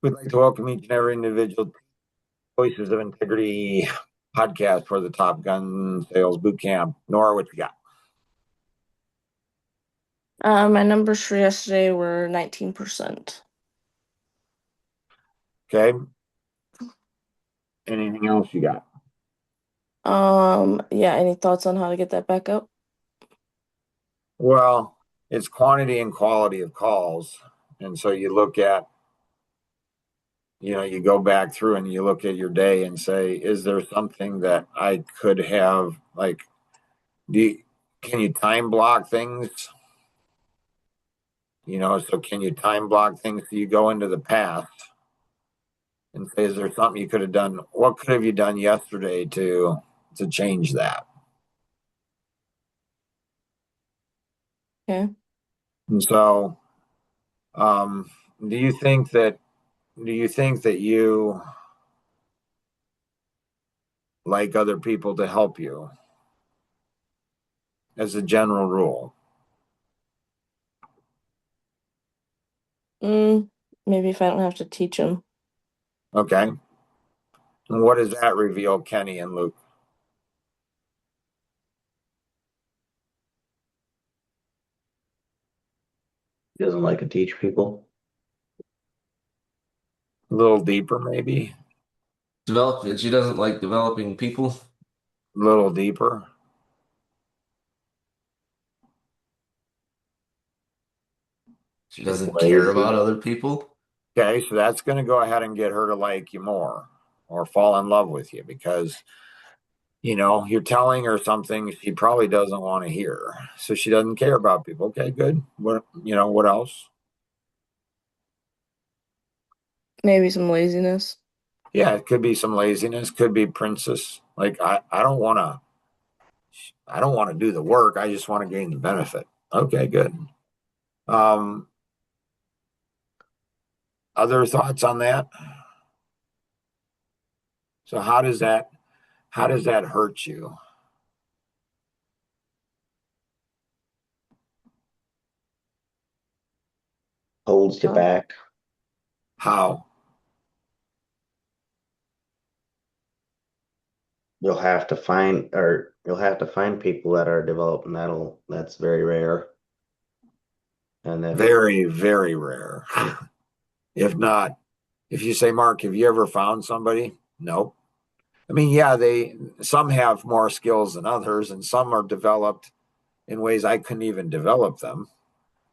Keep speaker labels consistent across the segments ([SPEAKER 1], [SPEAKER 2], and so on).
[SPEAKER 1] We'd like to welcome each and every individual to Voices of Integrity podcast for the Top Gun Sales Boot Camp. Nora, what you got?
[SPEAKER 2] My numbers for yesterday were 19%.
[SPEAKER 1] Okay. Anything else you got?
[SPEAKER 2] Yeah, any thoughts on how to get that back up?
[SPEAKER 1] Well, it's quantity and quality of calls. And so you look at, you go back through and you look at your day and say, is there something that I could have, like, do you, can you time block things? So can you time block things so you go into the past and say, is there something you could have done? What could have you done yesterday to change that?
[SPEAKER 2] Okay.
[SPEAKER 1] And so, um, do you think that you like other people to help you as a general rule?
[SPEAKER 2] Mm, Maybe if I don't have to teach them.
[SPEAKER 1] Okay. And what does that reveal, Kenny and Luke?
[SPEAKER 3] He doesn't like to teach people.
[SPEAKER 1] A little deeper, maybe.
[SPEAKER 4] She doesn't like developing people.
[SPEAKER 1] A little deeper.
[SPEAKER 4] She
[SPEAKER 1] She's
[SPEAKER 4] doesn't care
[SPEAKER 1] lazy.
[SPEAKER 4] about other people.
[SPEAKER 1] Okay, so that's going to go ahead and get her to like you more or fall in love with you because you're telling her something she probably doesn't want to hear. So she doesn't care about people. Okay, good. What else?
[SPEAKER 2] Maybe some laziness.
[SPEAKER 1] Yeah, it could be some laziness, could be princess. Like I don't want to do the work. I just want to gain the benefit. Okay, good. Um, other thoughts on that? So how does that hurt you?
[SPEAKER 3] Holds you
[SPEAKER 2] Um,
[SPEAKER 3] back.
[SPEAKER 1] How?
[SPEAKER 3] You'll have to find people that are developmental. That's very rare. And if
[SPEAKER 1] Very, very rare. If not, if you say, Mark, have you ever found somebody? Nope. I mean, yeah, some have more skills than others, and some are developed in ways I couldn't even develop them,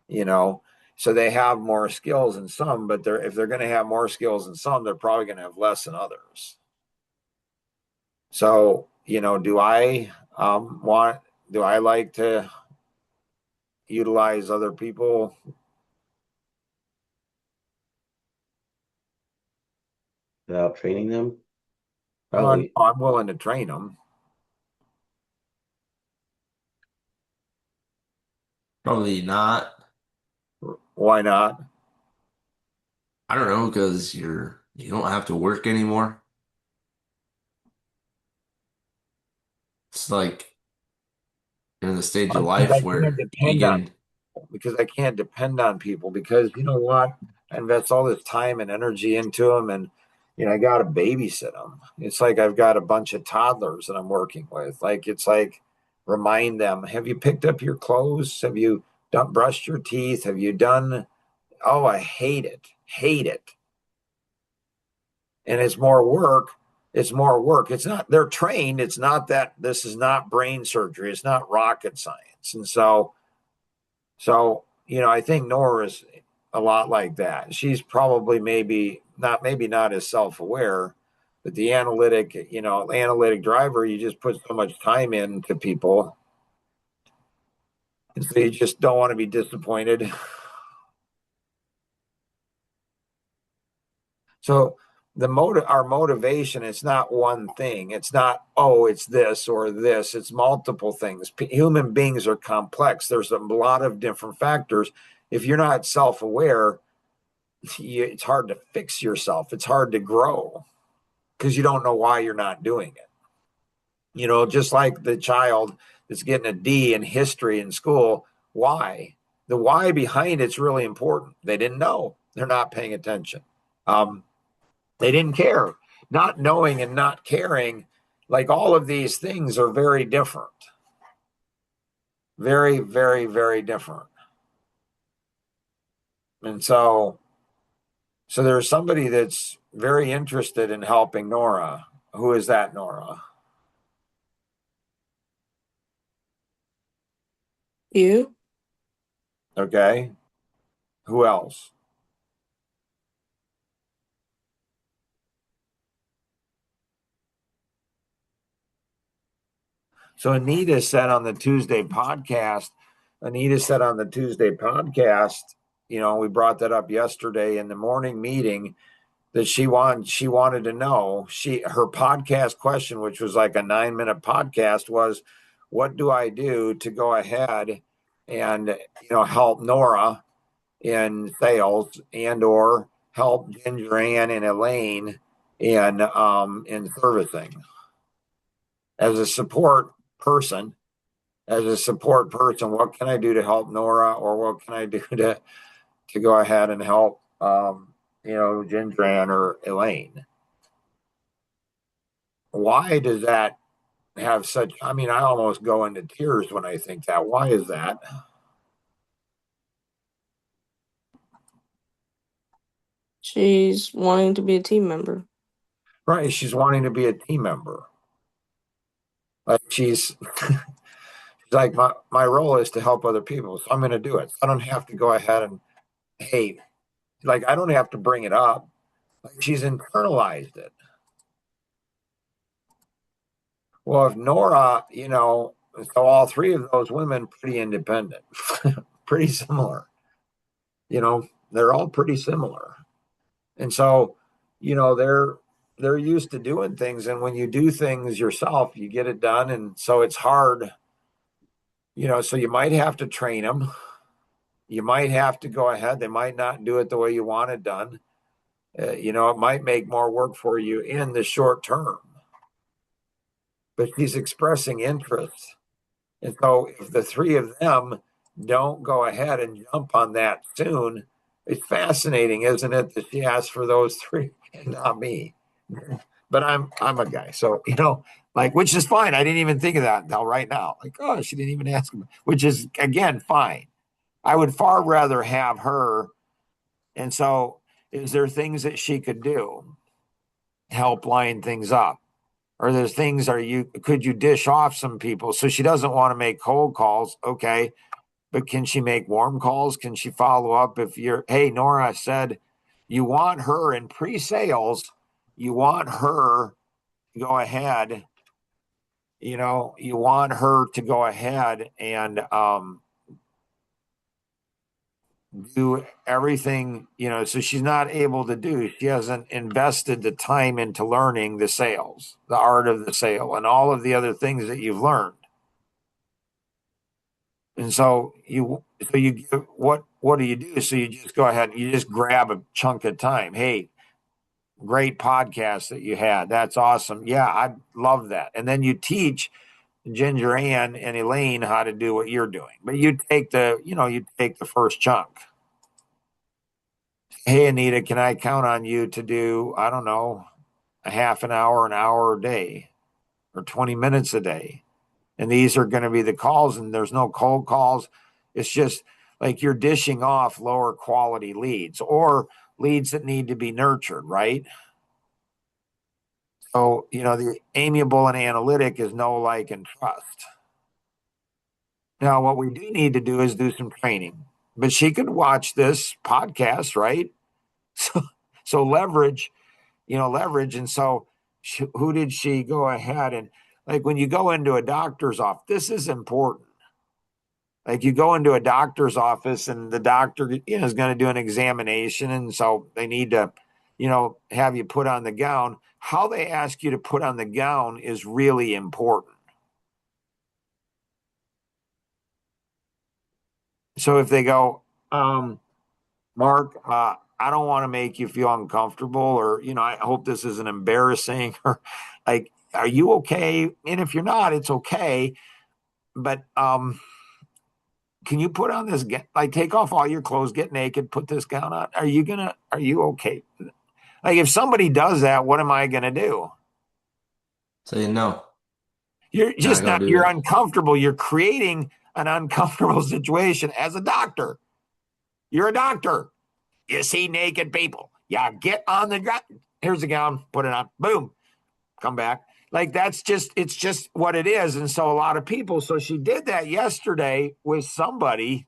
[SPEAKER 1] you know. So they have more skills than some, but if they're going to have more skills than some, they're probably going to have less than others. So, do I want do I like to utilize other people?
[SPEAKER 3] without training them,
[SPEAKER 1] No,
[SPEAKER 3] probably
[SPEAKER 1] I'm willing to train them.
[SPEAKER 4] Probably not.
[SPEAKER 1] Why not?
[SPEAKER 4] I don't know because you don't have to work anymore. It's like you're in the stage of
[SPEAKER 1] Because I
[SPEAKER 4] life
[SPEAKER 1] can't
[SPEAKER 4] where you
[SPEAKER 1] depend on
[SPEAKER 4] can.
[SPEAKER 1] because I can't depend on people because you know what? I invest all this time and energy into them, and I got to babysit them. It's like I've got a bunch of toddlers that I'm working with. Like it's like remind them, have you picked up your clothes? Have you done brushed your teeth? Have you done? Oh, I hate it, hate it, and it's more work. It's more work. It's not. They're trained. It's not that this is not brain surgery. It's not rocket science, and so, I think Nora's a lot like that. She's probably maybe not as self-aware, but the analytic driver, you just put so much time into people. And so you just don't want to be disappointed. So our motivation, it's not one thing. It's not, oh, it's this or this. It's multiple things. Human beings are complex. There's a lot of different factors. If you're not self-aware, it's hard to fix yourself. It's hard to grow because you don't know why you're not doing it. Just like the child that's getting a D in history in school, why? The why behind it's really important. They didn't know. They're not paying attention. They didn't care. Not knowing and not caring, like all of these things are very different. Very, very, very different. And so there's somebody that's very interested in helping Nora. Who is that, Nora?
[SPEAKER 2] You?
[SPEAKER 1] Okay. Who else? So Anita said on the Tuesday podcast, we brought that up yesterday in the morning meeting, that she wanted to know, her podcast question, which was like a 9-minute podcast, was, what do I do to go ahead and help Nora in sales, and or help Ginger Ann and Elaine in servicing as a support person? What can I do to help Nora, or what can I do to go ahead and help Ginger Ann or Elaine? Why does that have such, I mean, I almost go into tears when I think that. Why is that?
[SPEAKER 2] She's wanting to be a team member.
[SPEAKER 1] Right, she's wanting to be a team member. Like she's like, my role is to help other people, so I'm going to do it. I don't have to go ahead and, hey, like, I don't have to bring it up. Like, she's internalized it. Well, if Nora, so all three of those women pretty independent, pretty similar. They're all pretty similar, and so they're used to doing things, and when you do things yourself, you get it done, and so it's hard. So you might have to train them. You might have to go ahead. They might not do it the way you want it done. It might make more work for you in the short term. But she's expressing interest. And so if the three of them don't go ahead and jump on that soon, it's fascinating, isn't it, that she asked for those three and not me. But I'm a guy. So, which is fine. I didn't even think of that until right now. Like, oh, she didn't even ask him, which is, again, fine. I would far rather have her. And so, is there things that she could do, help line things up? Or there's things, could you dish off some people? So she doesn't want to make cold calls. Okay. But can she make warm calls? Can she follow up? Hey, Nora said you want her in pre-sales, you want her to go ahead, you want her to go ahead and do everything, so she's not able to she hasn't invested the time into learning the sales, the art of the sale, and all of the other things that you've learned. And so what do you do? So you just go ahead and you just grab a chunk of time. Hey, great podcast that you had. That's awesome. Yeah, I love that. And then you teach Ginger Ann and Elaine how to do what you're doing. But you take the first chunk. Hey, Anita, can I count on you to do, I don't know, a half an hour a day, or 20 minutes a day? And these are going to be the calls, and there's no cold calls. It's just like you're dishing off lower quality leads, or leads that need to be nurtured, right? So, the amiable and analytic is know, like, and trust. Now, what we do need to do is do some training, but she could watch this podcast, right? So leverage. And so who did she go ahead and, like, when you go into a doctor's office, this is important. Like, you go into a doctor's office and the doctor, is going to do an examination. And so they need to, have you put on the gown. How they ask you to put on the gown is really important. So if they go, Mark, I don't want to make you feel uncomfortable, or, I hope this isn't embarrassing, or like, are you okay? And if you're not, it's okay. But, can you put on this, like, take off all your clothes, get naked, put this gown on? Are you okay? Like if somebody does that, what am I going to do?
[SPEAKER 4] Say no.
[SPEAKER 1] You're
[SPEAKER 4] Not
[SPEAKER 1] just
[SPEAKER 4] gonna
[SPEAKER 1] not,
[SPEAKER 4] do
[SPEAKER 1] you're
[SPEAKER 4] it.
[SPEAKER 1] uncomfortable. You're creating an uncomfortable situation as a doctor. You're a doctor. You see naked people. Yeah, get on the ground. Here's the gown, put it on. Boom. Come back. Like that's just, it's just what it is. And so a lot of people, so she did that yesterday with somebody.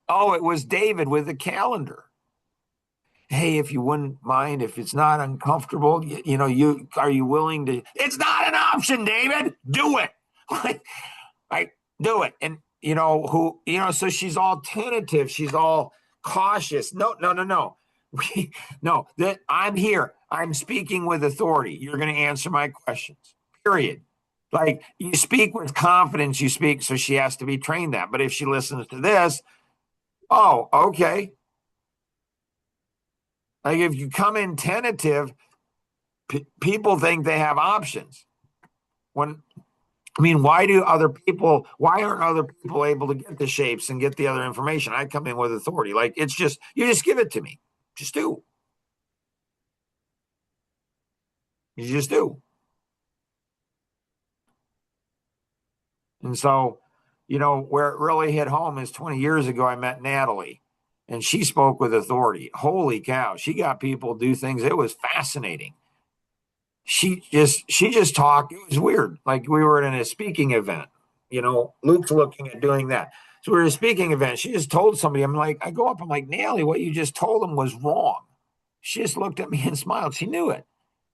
[SPEAKER 1] Oh, it was David with the calendar. Hey, if you wouldn't mind, if it's not uncomfortable, you are you willing to? It's not an option, David. Do it. Like, do it. And so she's all tentative. She's all cautious. No, no, no, no. No, that I'm here. I'm speaking with authority. You're going to answer my questions. Period. Like you speak with confidence, you speak, so she has to be trained that. But if she listens to this, oh, okay. Like if you come in tentative, people think they have options. When I mean, why aren't other people able to get the shapes and get the other information? I come in with authority. Like it's just, you just give it to me. Just do. You just do. And so, where it really hit home is 20 years ago, I met Natalie and she spoke with authority. Holy cow. She got people do things. It was fascinating. She just talked. It was weird. Like we were in a speaking event. Luke's looking at doing that. So we were at a speaking event. She just told somebody, I go up, I'm like, Natalie, what you just told them was wrong. She just looked at me and smiled. She knew it.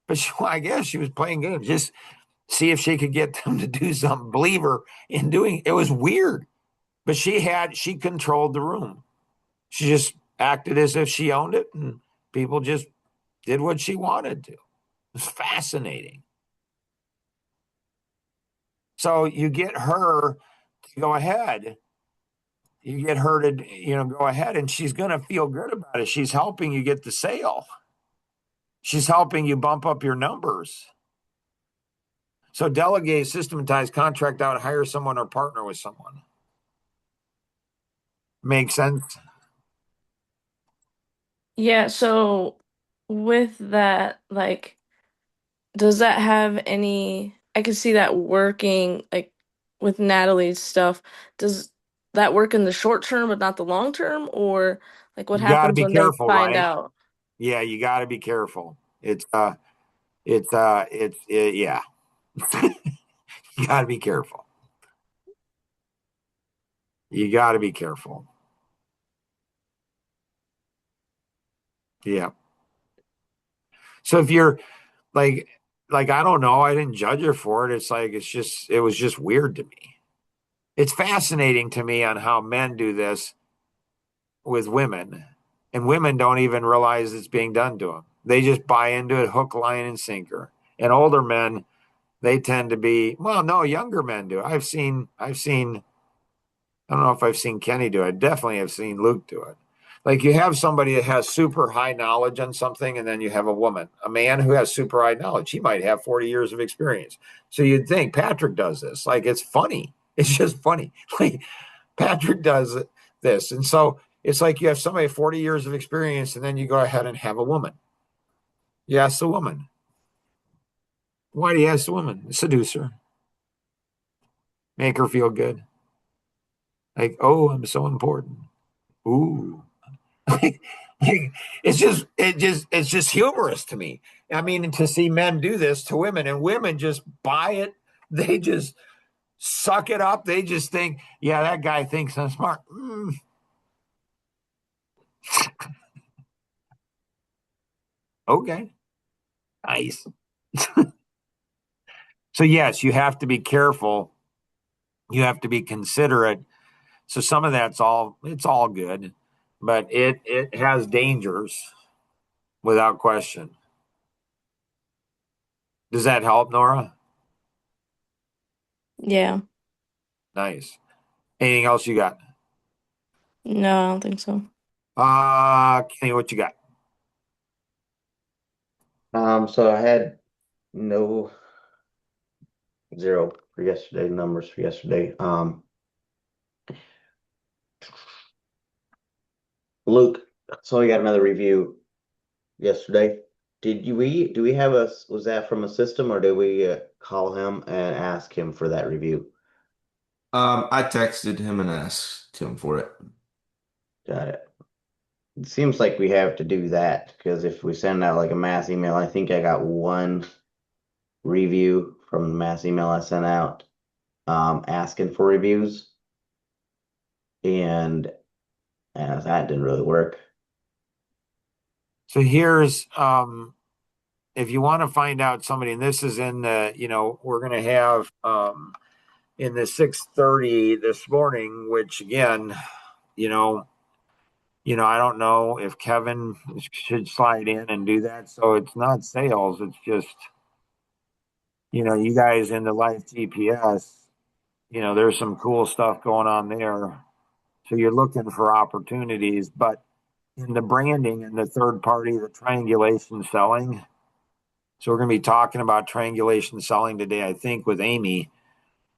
[SPEAKER 1] But I guess she was playing games. Just see if she could get them to do something, believe her in doing it. Was weird. But she controlled the room. She just acted as if she owned it and people just did what she wanted to. It was fascinating. So you get her to go ahead. You get her to, go ahead and she's going to feel good about it. She's helping you get the sale. She's helping you bump up your numbers. So delegate, systematize, contract out, hire someone or partner with someone. Makes sense?
[SPEAKER 2] Yeah, so with that, like, does that have any, I can see that working, like, with Natalie's stuff. Does that work in the short term but not the long term? Or, like, what
[SPEAKER 1] You got to
[SPEAKER 2] happens
[SPEAKER 1] be
[SPEAKER 2] when they
[SPEAKER 1] careful,
[SPEAKER 2] find
[SPEAKER 1] right?
[SPEAKER 2] out?
[SPEAKER 1] Yeah, you got to be careful. Yeah. You got to be careful. You got to be careful. Yeah. So if you're like I don't know, I didn't judge her for it. It's like it was just weird to me. It's fascinating to me on how men do this with women, and women don't even realize it's being done to them. They just buy into it, hook, line, and sinker. And older men, they tend to be, well, no, younger men do. I've seen. I don't know if I've seen Kenny do it. I definitely have seen Luke do it. Like you have somebody that has super high knowledge on something, and then you have a man who has super high knowledge. He might have 40 years of experience. So you'd think Patrick does this. Like it's funny. It's just funny. Like Patrick does this. And so it's like you have somebody 40 years of experience, and then you go ahead and have a woman. You ask the woman. Why do you ask the woman? Seduce her. Make her feel good. Like, oh, I'm so important. Ooh. Like, it's just humorous to me. I mean, to see men do this to women and women just buy it. They just suck it up. They just think, yeah, that guy thinks I'm smart. Okay, nice. So yes, you have to be careful. You have to be considerate. So some of it's all good, but it has dangers without question. Does that help, Nora?
[SPEAKER 2] Yeah.
[SPEAKER 1] Nice. Anything else you got?
[SPEAKER 2] No, I don't think so.
[SPEAKER 1] Kenny, what you got?
[SPEAKER 3] So I had no zero for yesterday, numbers for yesterday. Luke, so we got another review. yesterday. Do we have was that from a system or did we call him and ask him for that review?
[SPEAKER 4] I texted him and asked him for it.
[SPEAKER 3] Got it. It seems like we have to do that because if we send out like a mass email, I think I got one review from the mass email I sent out, asking for reviews, and that didn't really work.
[SPEAKER 1] So here's if you want to find out somebody, and this is in the, we're going to have in the 6:30 this morning, which again, you know, I don't know if Kevin should slide in and do that. So it's not sales. It's just, you guys in the Life GPS, there's some cool stuff going on there. So you're looking for opportunities, but in the branding and the third party, the triangulation selling. So we're going to be talking about triangulation selling today, I think, with Amy.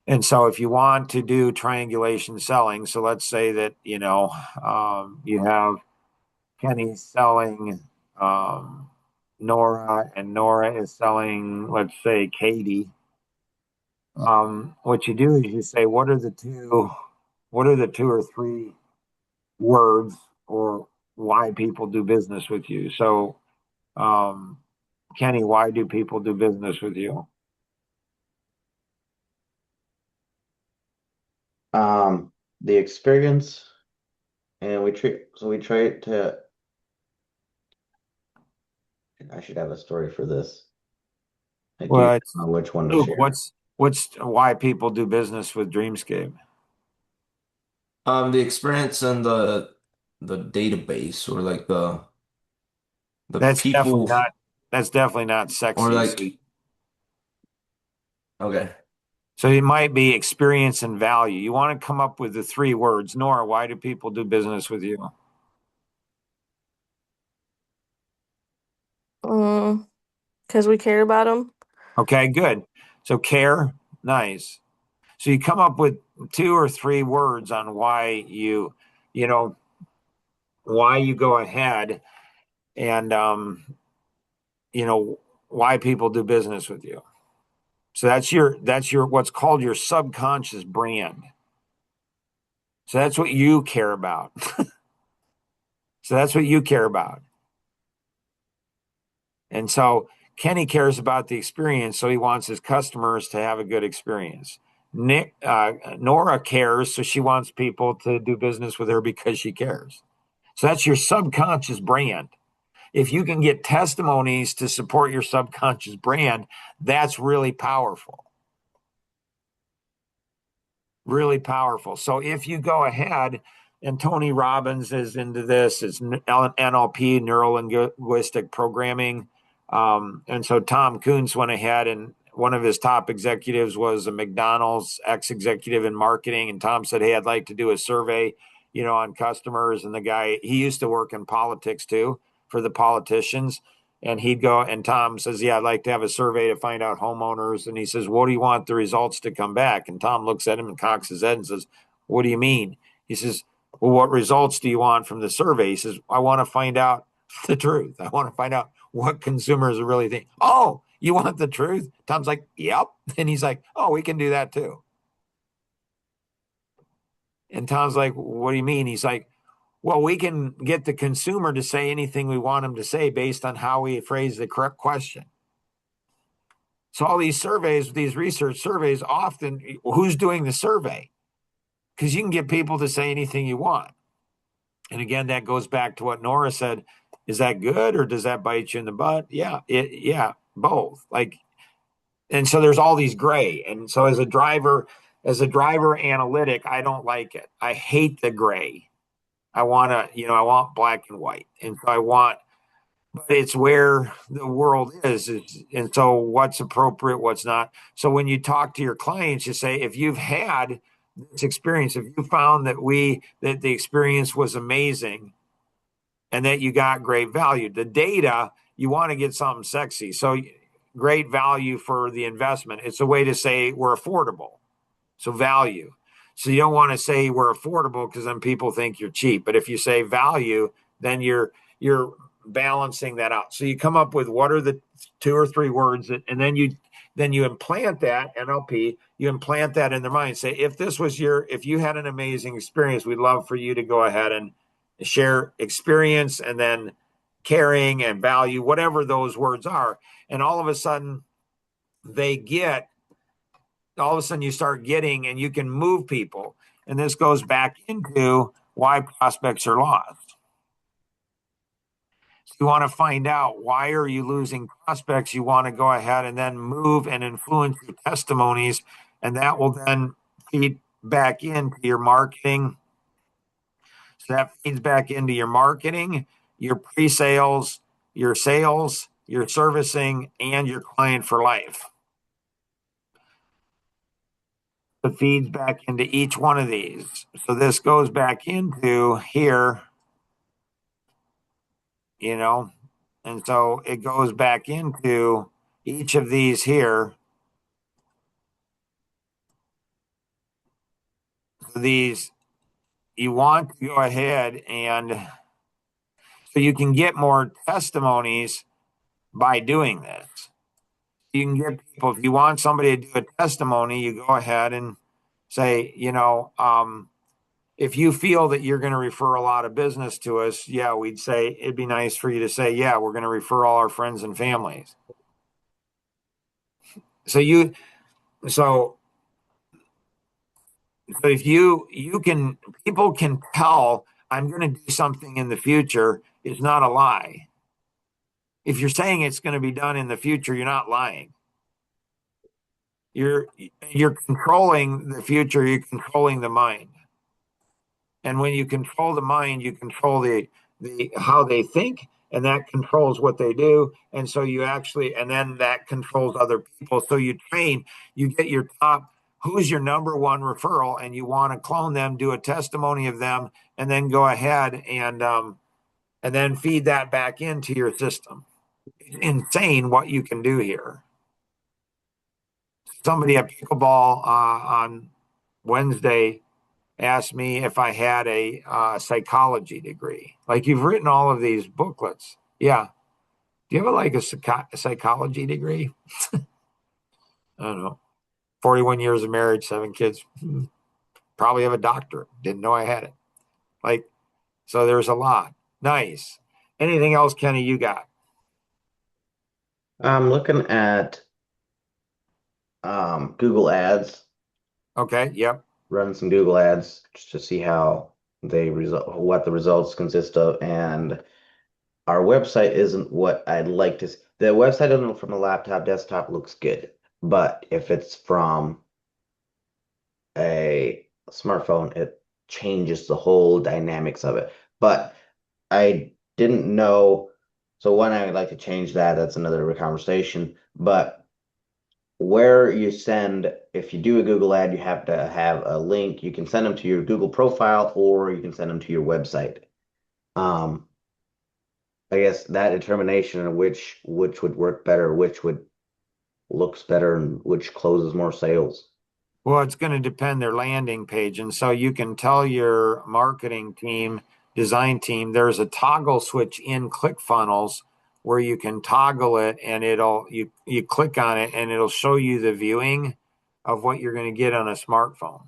[SPEAKER 1] And so if you want to do triangulation selling, so let's say that, you have Kenny selling Nora, and Nora is selling, let's say, Katie. What you do is you say, what are the two or three words or why people do business with you? So, Kenny, why do people do business with you?
[SPEAKER 3] The experience, and we try to. I should have a story for this. I do
[SPEAKER 1] Well,
[SPEAKER 3] know which one to
[SPEAKER 1] Luke,
[SPEAKER 3] share.
[SPEAKER 1] what's why people do business with Dreamscape?
[SPEAKER 4] The experience and the database or like the
[SPEAKER 1] That's definitely
[SPEAKER 4] people
[SPEAKER 1] not that's definitely not
[SPEAKER 4] or
[SPEAKER 1] sexy. So,
[SPEAKER 4] like okay.
[SPEAKER 1] so it might be experience and value. You want to come up with the three words. Nora, why do people do business with you?
[SPEAKER 2] Because we care about them.
[SPEAKER 1] Okay, good. So care, nice. So you come up with two or three words on why you know, why you go ahead and why people do business with you. So that's your what's called your subconscious brand. So that's what you care about. So that's what you care about. And so Kenny cares about the experience, so he wants his customers to have a good experience. Nora cares, so she wants people to do business with her because she cares. So that's your subconscious brand. If you can get testimonies to support your subconscious brand, that's really powerful. Really powerful. So if you go ahead, and Tony Robbins is into this, it's NLP, neuro linguistic programming. And so Tom Kuntz went ahead, and one of his top executives was a McDonald's ex-executive in marketing. And Tom said, hey, I'd like to do a survey, on customers. And the guy, he used to work in politics too, for the politicians. And he'd go, and Tom says, yeah, I'd like to have a survey to find out homeowners. And he says, what do you want the results to come back? And Tom looks at him and cocks his head and says, what do you mean? He says, well, what results do you want from the survey? He says, I want to find out the truth. I want to find out what consumers really think. Oh, you want the truth? Tom's like, yep. And he's like, oh, we can do that too. And Tom's like, what do you mean? He's like, well, we can get the consumer to say anything we want them to say based on how we phrase the correct question. So all these surveys, these research surveys, often who's doing the survey? Because you can get people to say anything you want. And again, that goes back to what Nora said. Is that good or does that bite you in the butt? Yeah, both. And so there's all these gray. And so as a driver analytic, I don't like it. I hate the gray. I want black and white. And so but it's where the world is. And so what's appropriate, what's not. So when you talk to your clients, you say, if you've had this experience, if you found that the experience was amazing and that you got great value, the data, you want to get something sexy. So great value for the investment. It's a way to say we're affordable. So value. So you don't want to say we're affordable because then people think you're cheap. But if you say value, then you're balancing that out. So you come up with what are the 2 or 3 words and then you implant that NLP, you implant that in their mind. Say, if you had an amazing experience, we'd love for you to go ahead and share experience and then caring and value, whatever those words are. And all of a sudden you start getting, and you can move people. And this goes back into why prospects are lost. So you want to find out why are you losing prospects. You want to go ahead and then move and influence your testimonies, and that will then feed back into your marketing. So that feeds back into your marketing, your pre-sales, your sales, your servicing, and your client for life. It feeds back into each one of these. So this goes back into here, and so it goes back into each of these here. So these, you want to go ahead and so you can get more testimonies by doing this. You can get people, if you want somebody to do a testimony, you go ahead and say, if you feel that you're going to refer a lot of business to us, yeah, we'd say it'd be nice for you to say, yeah, we're going to refer all our friends and families. So if people can tell I'm going to do something in the future is not a lie. If you're saying it's going to be done in the future, you're not lying. You're controlling the future, you're controlling the mind. And when you control the mind, you control the how they think, and that controls what they do. And so and then that controls other people. So you get your top, who's your number one referral, and you want to clone them, do a testimony of them, and then go ahead and then feed that back into your system. It's insane what you can do here. Somebody at Pickleball on Wednesday asked me if I had a psychology degree. Like, you've written all of these booklets. Yeah. Do you have a psychology degree? I don't know. 41 years of marriage, 7 kids. Probably have a doctorate. Didn't know I had it. So there's a lot. Nice. Anything else, Kenny, you got?
[SPEAKER 3] I'm looking at Google Ads.
[SPEAKER 1] Okay. Yep.
[SPEAKER 3] Run some Google Ads just to see how what the results consist of. And our website isn't what I'd like to see. The website from a laptop, desktop looks good, but if it's from a smartphone, it changes the whole dynamics of it. But I didn't know. So one, I would like to change that. That's another conversation. But where you send, if you do a Google ad, you have to have a link. You can send them to your Google profile, or you can send them to your website. I guess that determination of which would work better, which looks better, and which closes more sales.
[SPEAKER 1] Well, it's going to depend their landing page. And so you can tell your marketing team, design team, there's a toggle switch in ClickFunnels where you can toggle it, and you click on it and it'll show you the viewing of what you're going to get on a smartphone.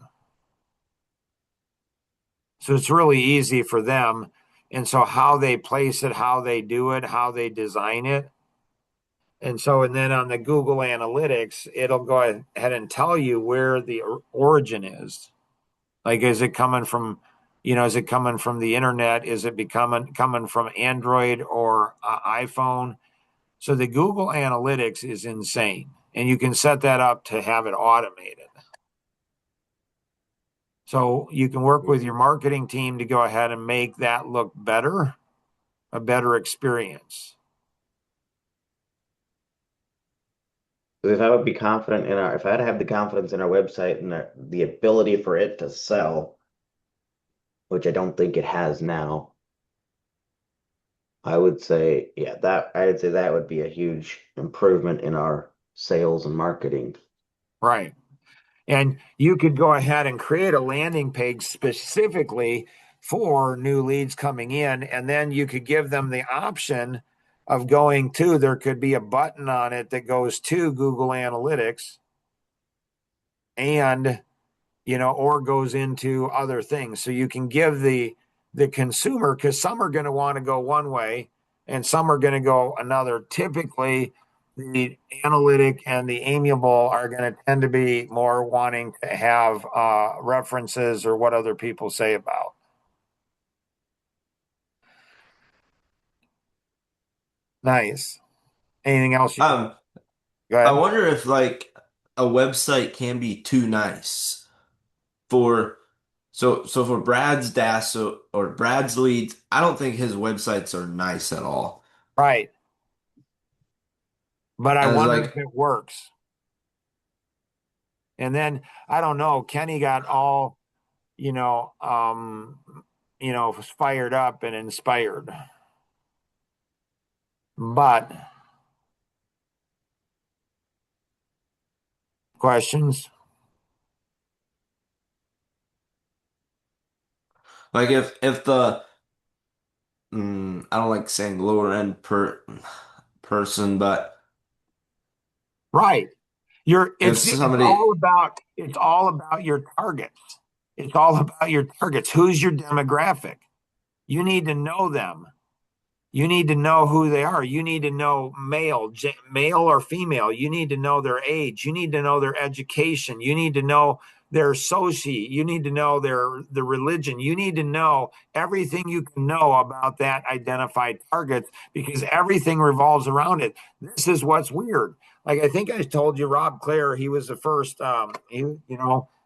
[SPEAKER 1] So it's really easy for them. And so how they place it, how they do it, how they design it. And then on the Google Analytics, it'll go ahead and tell you where the origin is. Like, is it coming from, is it coming from the internet? Is it coming from Android or iPhone? So the Google Analytics is insane. And you can set that up to have it automated. So you can work with your marketing team to go ahead and make that look better, a better experience.
[SPEAKER 3] If I would be confident if I had to have the confidence in our website and the ability for it to sell, which I don't think it has now, I would say, I'd say that would be a huge improvement in our sales and marketing.
[SPEAKER 1] Right. And you could go ahead and create a landing page specifically for new leads coming in. And then you could give them the option of going to, there could be a button on it that goes to Google Analytics and, or goes into other things. So you can give the consumer, because some are going to want to go one way and some are going to go another. Typically, the analytic and the amiable are going to tend to be more wanting to have references or what other people say about. Nice. Anything else? Go
[SPEAKER 4] I
[SPEAKER 1] ahead.
[SPEAKER 4] wonder if like a website can be too nice for so for Brad's DAS or Brad's leads, I don't think his websites are nice at all.
[SPEAKER 1] Right. But I
[SPEAKER 4] I was
[SPEAKER 1] wonder if
[SPEAKER 4] like,
[SPEAKER 1] it works. And then I don't know, Kenny got all, fired up and inspired. But questions?
[SPEAKER 4] like if the I don't like saying lower end person, but
[SPEAKER 1] Right.
[SPEAKER 4] if somebody
[SPEAKER 1] It's all about your targets. It's all about your targets. Who's your demographic? You need to know them. You need to know who they are. You need to know male or female. You need to know their age. You need to know their education. You need to know their associate. You need to know the religion. You need to know everything you can know about that identified target because everything revolves around it. This is what's weird. Like I think I told you, Rob Clare, he was the first. I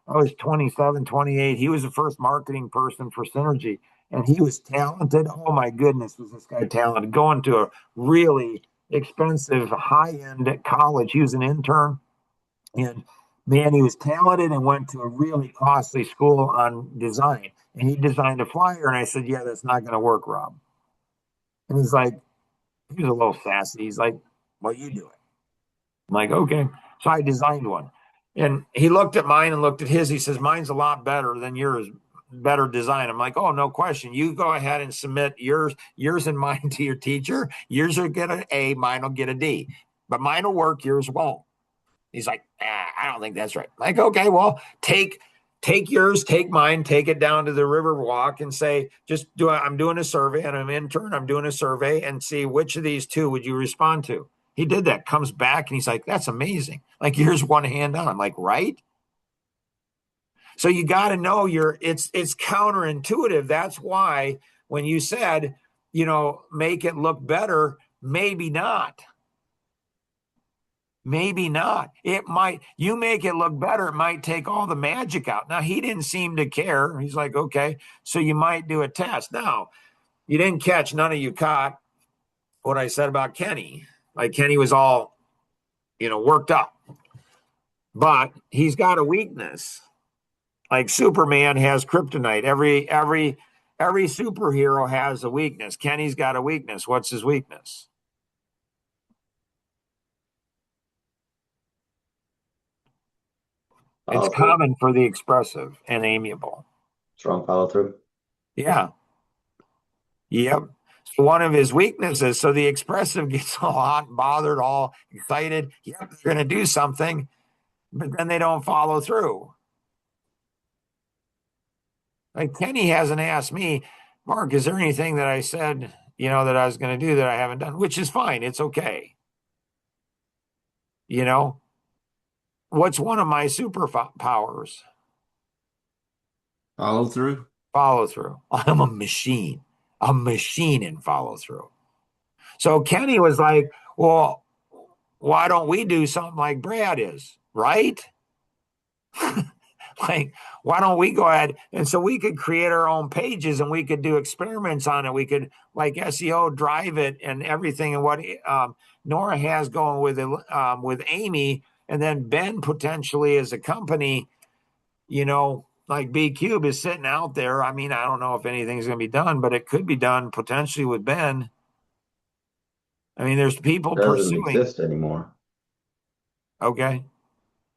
[SPEAKER 1] was 27, 28. He was the first marketing person for Synergy and he was talented. Oh my goodness, was this guy talented? Going to a really expensive, high-end college. He was an intern, and man, he was talented and went to a really costly school on design. And he designed a flyer, and I said, "Yeah, that's not going to work, Rob." And he's like, he was a little sassy. He's like, "Well, you do it." I'm like, "Okay." So I designed one, and he looked at mine and looked at his. He says, "Mine's a lot better than yours." Better design. I'm like, oh, no question. You go ahead and submit yours and mine to your teacher. Yours will get an A, mine will get a D. But mine will work, yours won't. He's like, I don't think that's right. I'm like, okay, well, take yours, take mine, take it down to the river walk and say, I'm doing a survey and I'm an intern, I'm doing a survey and see which of these two would you respond to. He did that, comes back and he's like, that's amazing. Like, here's one hand down. I'm like, right? So you got to know it's counterintuitive. That's why when you said, make it look better, maybe not. Maybe not. It might, you make it look better, it might take all the magic out. Now, he didn't seem to care. He's like, okay, so you might do a test. Now, you didn't catch, none of you caught what I said about Kenny. Like, Kenny was all, worked up, but he's got a weakness. Like Superman has kryptonite. Every superhero has a weakness. Kenny's got a weakness. What's his weakness? It's
[SPEAKER 3] Follow through.
[SPEAKER 1] common for the expressive and amiable.
[SPEAKER 3] Strong follow through.
[SPEAKER 1] Yeah. Yep. So one of his weaknesses, so the expressive gets all hot and bothered, all excited. Yep, they're going to do something, but then they don't follow through. Like Kenny hasn't asked me, Mark, is there anything that I said, that I was going to do that I haven't done, which is fine. It's okay. What's one of my superpowers?
[SPEAKER 4] follow through.
[SPEAKER 1] Follow through. I'm a machine in follow through. So Kenny was like, well, why don't we do something like Brad is, right? Like, why don't we go ahead? And so we could create our own pages and we could do experiments on it. We could like SEO drive it and everything. And what Nora has going with Amy and then Ben potentially as a company, like B Cube is sitting out there. I mean, I don't know if anything's going to be done, but it could be done potentially with Ben. I mean, there's people
[SPEAKER 3] Doesn't
[SPEAKER 1] pursuing.
[SPEAKER 3] exist anymore.
[SPEAKER 1] Okay.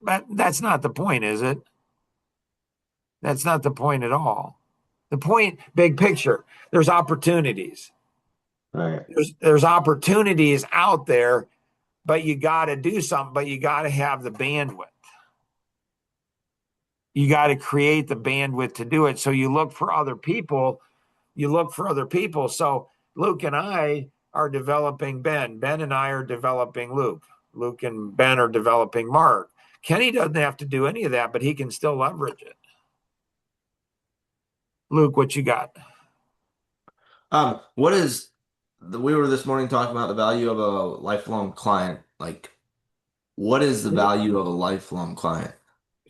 [SPEAKER 1] But that's not the point, is it? That's not the point at all. The point, big picture, there's opportunities.
[SPEAKER 3] Right.
[SPEAKER 1] There's opportunities out there, but you got to do something, but you got to have the bandwidth. You got to create the bandwidth to do it. So you look for other people. So Luke and I are developing Ben. Ben and I are developing Luke. Luke and Ben are developing Mark. Kenny doesn't have to do any of that, but he can still leverage it. Luke, what you got?
[SPEAKER 4] What is we were this morning talking about the value of a lifelong client. Like, what is the value of a lifelong client?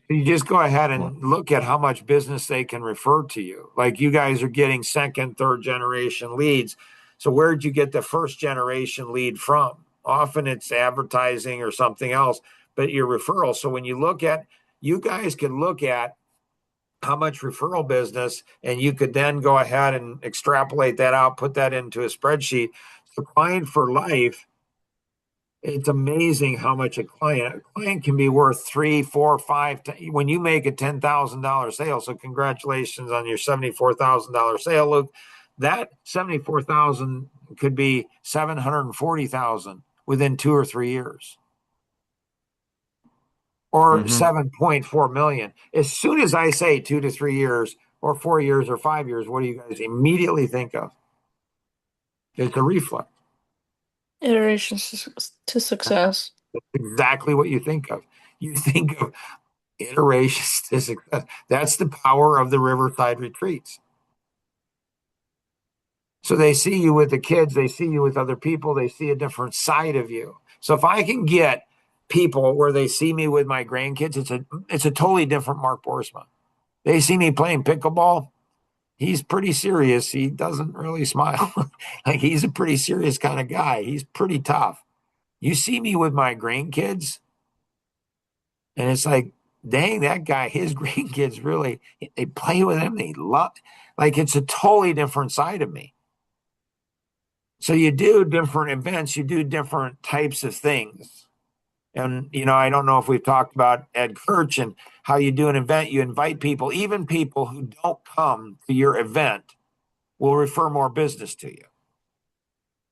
[SPEAKER 1] You just go ahead and look at how much business they can refer to you. Like you guys are getting second, third generation leads. So where'd you get the first generation lead from? Often it's advertising or something else, but your referral. So when you guys can look at how much referral business, and you could then go ahead and extrapolate that out, put that into a spreadsheet. So client for life, it's amazing how much a client can be worth 3, 4, 5. When you make a $10,000 sale. So congratulations on your $74,000 sale, Luke. That 74,000 could be 740,000 within 2 or 3 years, or 7.4 million. As soon as I say 2 to 3 years, or 4 years, or 5 years, what do you guys immediately think of? It's a reflex.
[SPEAKER 2] Iterations to success.
[SPEAKER 1] That's exactly what you think of. You think of iterations to success. That's the power of the Riverside retreats. So they see you with the kids, they see you with other people, they see a different side of you. So if I can get people where they see me with my grandkids, it's a totally different Mark Boersma. They see me playing pickleball. He's pretty serious. He doesn't really smile. Like he's a pretty serious kind of guy. He's pretty tough. You see me with my grandkids, and it's like, dang, that guy, his grandkids really, they play with him. They love, like, it's a totally different side of me. So you do different events, you do different types of things. And, I don't know if we've talked about Ed Kirch and how you do an event. You invite people, even people who don't come to your event will refer more business to you.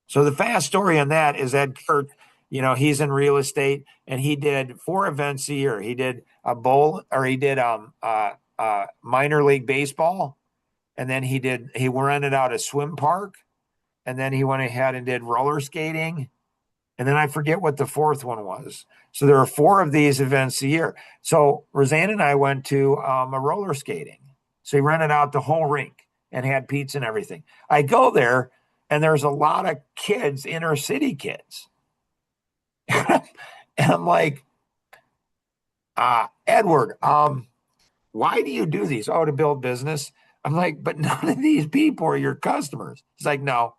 [SPEAKER 1] So the fast story on that is Ed Kirch, he's in real estate and he did 4 events a year. He did a bowl, or he did minor league baseball. And then he rented out a swim park. And then he went ahead and did roller skating. And then I forget what the 4th one was. So there are 4 of these events a year. So Roseanne and I went to a roller skating. So he rented out the whole rink and had pizza and everything. I go there and there's a lot of kids, inner city kids. And I'm like, Edward, why do you do these? Oh, to build business. I'm like, but none of these people are your customers. He's like, no.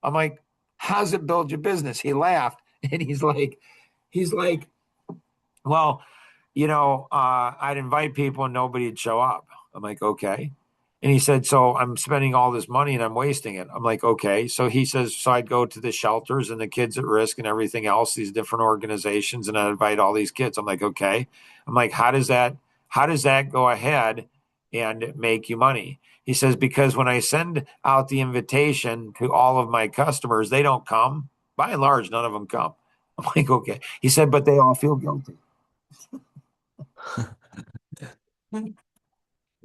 [SPEAKER 1] I'm like, how does it build your business? He laughed and he's like, well, I'd invite people and nobody'd show up. I'm like, okay. And he said, so I'm spending all this money and I'm wasting it. I'm like, okay. So he says, so I'd go to the shelters and the kids at risk and everything else, these different organizations, and I'd invite all these kids. I'm like, okay. I'm like, how does that go ahead and make you money? He says, because when I send out the invitation to all of my customers, they don't come. By and large, none of them come. I'm like, okay. He said, but they all feel guilty.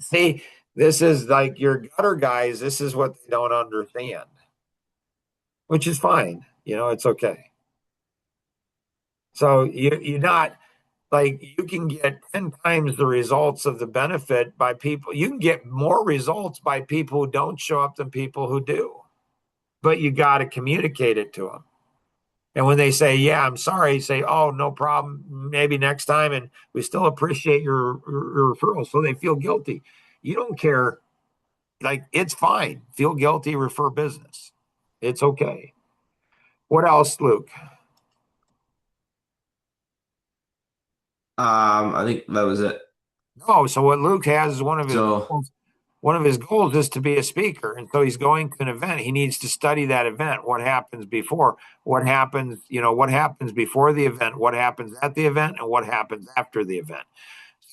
[SPEAKER 1] See, this is like your gutter guys. This is what they don't understand, which is fine. It's okay. So you're not like, you can get 10 times the results of the benefit by people. You can get more results by people who don't show up than people who do, but you got to communicate it to them. And when they say, yeah, I'm sorry, say, oh, no problem. Maybe next time. And we still appreciate your referral. So they feel guilty. You don't care. Like, it's fine. Feel guilty, refer business. It's okay. What else, Luke?
[SPEAKER 4] I think that was it.
[SPEAKER 1] Oh, so what Luke has is one of his
[SPEAKER 4] So
[SPEAKER 1] goals. One of his goals is to be a speaker. And so he's going to an event. He needs to study that event. What happens before? What happens before the event? What happens at the event? And what happens after the event?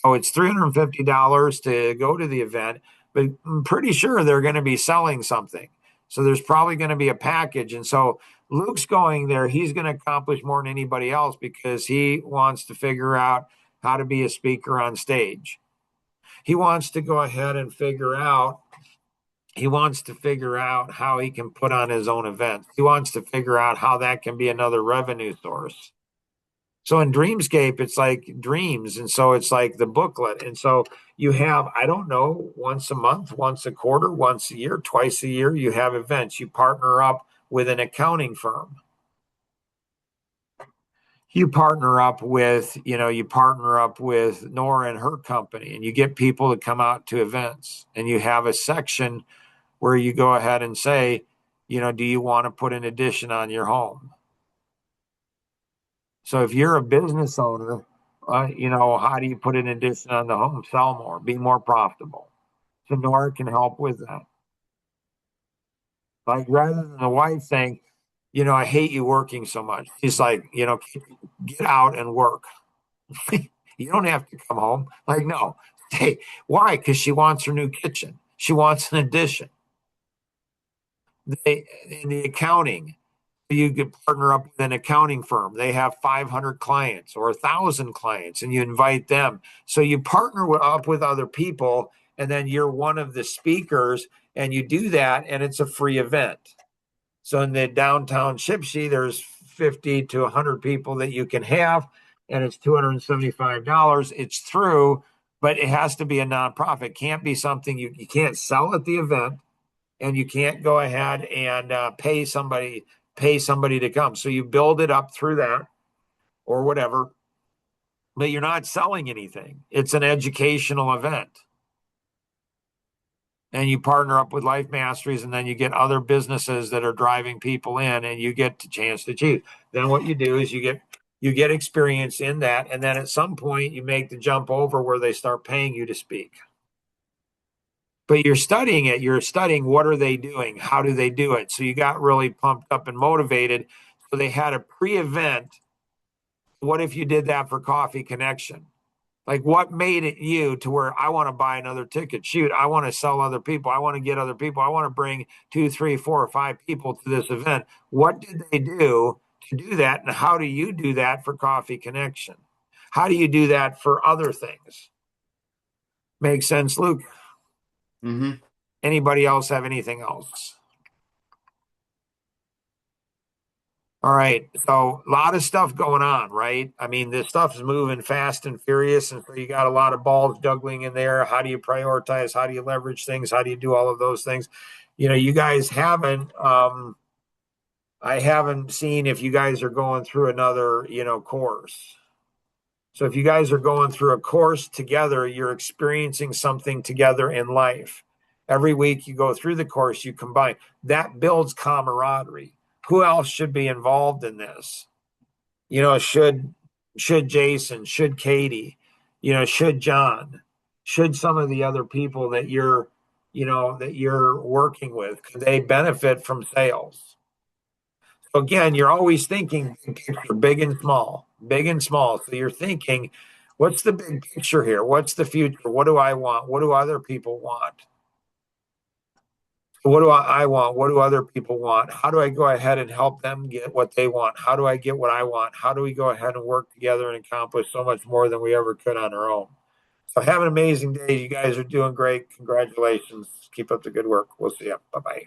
[SPEAKER 1] So it's $350 to go to the event, but I'm pretty sure they're going to be selling something. So there's probably going to be a package. And so Luke's going there. He's going to accomplish more than anybody else because he wants to figure out how to be a speaker on stage. He wants to go ahead and figure out how he can put on his own event. He wants to figure out how that can be another revenue source. So in Dreamscape, it's like dreams. And so it's like the booklet. And so you have, I don't know, once a month, once a quarter, once a year, twice a year, you have events. You partner up with an accounting firm. You partner up with Nora and her company, and you get people to come out to events. And you have a section where you go ahead and say, do you want to put an addition on your home? So if you're a business owner, how do you put an addition on the home? Sell more, be more profitable. So Nora can help with that. Like rather than the wife saying, I hate you working so much. She's like, get out and work. You don't have to come home. Like, no. Hey, why? Because she wants her new kitchen. She wants an addition. In the accounting, you could partner up with an accounting firm. They have 500 clients or 1,000 clients, and you invite them. So you partner up with other people, and then you're one of the speakers, and you do that, and it's a free event. So in the downtown Shipshe, there's 50 to 100 people that you can have, and it's $275. It's through, but it has to be a nonprofit. It can't be something you can't sell at the event, and you can't go ahead and pay somebody to come. So you build it up through that or whatever, but you're not selling anything. It's an educational event. And you partner up with Life Masteries, and then you get other businesses that are driving people in, and you get the chance to achieve. Then what you do is you get experience in that, and then at some point you make the jump over where they start paying you to speak. But you're studying it. You're studying what are they doing? How do they do it? So you got really pumped up and motivated. So they had a pre-event. What if you did that for Coffee Connection? Like what made it you to where I want to buy another ticket? Shoot, I want to sell other people. I want to get other people. I want to bring 2, 3, 4, or 5 people to this event. What did they do to do that? And how do you do that for Coffee Connection? How do you do that for other things? Makes sense, Luke?
[SPEAKER 4] Mm-hmm.
[SPEAKER 1] Anybody else have anything else? All right. So a lot of stuff going on, right? I mean, this stuff is moving fast and furious. And so you got a lot of balls juggling in there. How do you prioritize? How do you leverage things? How do you do all of those things? You guys haven't, I haven't seen if you guys are going through another, course. So if you guys are going through a course together, you're experiencing something together in life. Every week you go through the course, you combine. That builds camaraderie. Who else should be involved in this? Should Jason, should Katie, should John, should some of the other people that you're working with, could they benefit from sales? So again, you're always thinking big and small, big and small. So you're thinking, what's the big picture here? What's the future? What do I want? What do other people want? What do I want? What do other people want? How do I go ahead and help them get what they want? How do I get what I want? How do we go ahead and work together and accomplish so much more than we ever could on our own? So have an amazing day. You guys are doing great. Congratulations. Keep up the good work. We'll see you. Bye-bye.